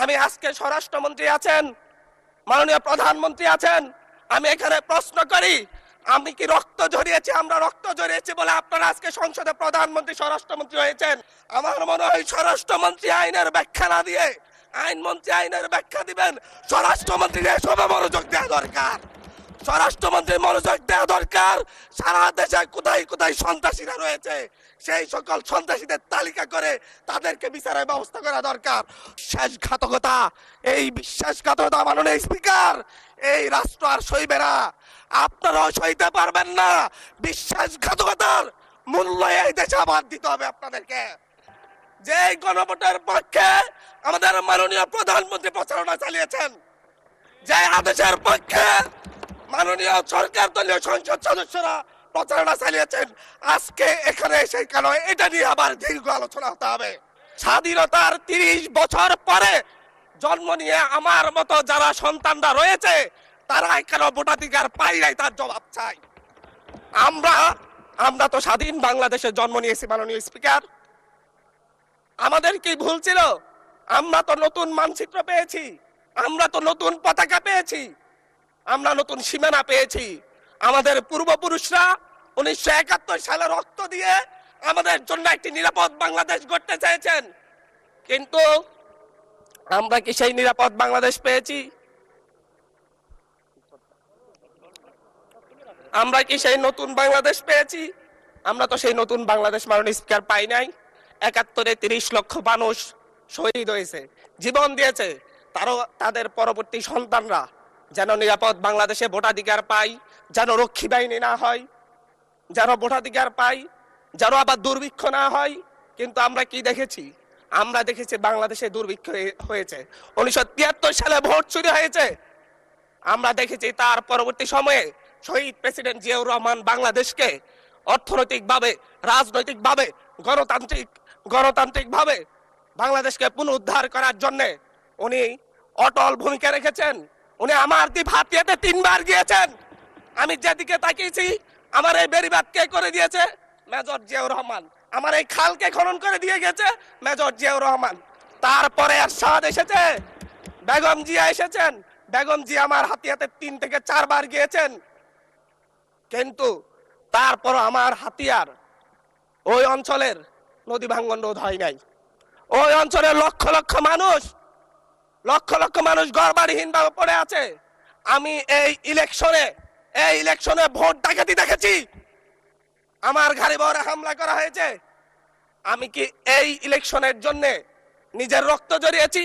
আমি আজকে স্বরাষ্ট্রমন্ত্রী আছেন, মাননীয় প্রধানমন্ত্রী আছেন, আমি এখানে প্রশ্ন করি, আমি কি রক্ত ঝরিয়েছি? আমরা রক্ত ঝরিয়েছি বলে আপনারা আজকে সংসদে প্রধানমন্ত্রী স্বরাষ্ট্রমন্ত্রী হয়েছেন। আমার মনে হয় স্বরাষ্ট্রমন্ত্রী আইনের ব্যাখ্যা না দিয়ে আইনমন্ত্রী আইনের ব্যাখ্যা দিবেন। স্বরাষ্ট্রমন্ত্রীর এসবে মনোযোগ দেওয়া দরকার। স্বরাষ্ট্রমন্ত্রীর মনোযোগ দেওয়া দরকার। সারা দেশে কোথায় কোথায় সন্ত্রাসীরা রয়েছে সেই সকল সন্ত্রাসীদের তালিকা করে তাদেরকে বিচারের ব্যবস্থা করা দরকার। বিশ্বাসঘাতকতা, এই বিশ্বাসঘাতকতা মাননীয় স্পিকার, এই রাষ্ট্র আর সইবে না, আপনারাও সইতে পারবেন না। বিশ্বাসঘাতকতার মূল্য এই দেশে আবার দিতে হবে আপনাদেরকে। যে গণভোটের পক্ষে আমাদের মাননীয় প্রধানমন্ত্রী প্রচারণা চালিয়েছেন, যে আদেশের পক্ষে মাননীয় সরকার দলীয় সংসদ সদস্যরা প্রচারণা চালিয়েছেন, আজকে এখানে এসে কেন এটা নিয়ে আবার দীর্ঘ আলোচনা হতে হবে? স্বাধীনতার 30 বছর পরে জন্ম নিয়ে আমার মতো যারা সন্তানরা রয়েছে তারা কেন ভোটাধিকার পাই নাই, তার জবাব চাই। আমরা তো স্বাধীন বাংলাদেশে জন্ম নিয়েছি মাননীয় স্পিকার। আমাদের কি ভুল ছিল? আমরা তো নতুন মানচিত্র পেয়েছি, আমরা তো নতুন পতাকা পেয়েছি, আমরা নতুন সীমানা পেয়েছি। আমাদের পূর্বপুরুষরা 1971 সালে রক্ত দিয়ে আমাদের জন্য একটি নিরাপদ বাংলাদেশ গড়তে চেয়েছেন, কিন্তু আমরা কি সেই নিরাপদ বাংলাদেশ পেয়েছি? আমরা কি সেই নতুন বাংলাদেশ পেয়েছি? আমরা তো সেই নতুন বাংলাদেশ মাননীয় স্পিকার পাই নাই। 71-এ 30 লক্ষ মানুষ শহীদ হয়েছে, জীবন দিয়েছে, তাদের পরবর্তী সন্তানরা যেন নিরাপদ বাংলাদেশে ভোটাধিকার পায়, যেন রক্ষী বাহিনী না হয়, যেন ভোটাধিকার পায়, যেন আবার দুর্ভিক্ষ না হয়। কিন্তু আমরা কি দেখেছি? আমরা দেখেছি বাংলাদেশে দুর্ভিক্ষ হয়েছে। 1973 সালে ভোট চুরি হয়েছে। আমরা দেখেছি তার পরবর্তী সময়ে শহীদ প্রেসিডেন্ট জিয়াউর রহমান বাংলাদেশকে অর্থনৈতিকভাবে, রাজনৈতিকভাবে, গণতান্ত্রিকভাবে বাংলাদেশকে পুনরুদ্ধার করার জন্য উনি অটল ভূমিকা রেখেছেন। উনি আমার দ্বীপ হাতিয়াতে 3 বার গিয়েছেন। আমি যেদিকে তাকিয়েছি, আমার এই বেড়িবাঁধ কে করে দিয়েছে? মেজর জিয়াউর রহমান। আমার এই খালকে খনন করে দিয়ে গেছে মেজর জিয়াউর রহমান। তারপরে এরশাদ এসেছে, বেগম জিয়া এসেছেন। বেগম জিয়া আমার হাতিয়াতে 3 থেকে 4 বার গিয়েছেন, কিন্তু তারপর আমার হাতিয়ার ওই অঞ্চলের নদী ভাঙ্গন রোধ হয় নাই। ওই অঞ্চলের লক্ষ লক্ষ মানুষ ঘরবাড়িহীন ভাবে পড়ে আছে। আমি এই ইলেকশনে ভোট ডাকাতি দেখেছি, আমার গাড়ি বহরে হামলা করা হয়েছে। আমি কি এই ইলেকশনের জন্য নিজের রক্ত জড়িয়েছি?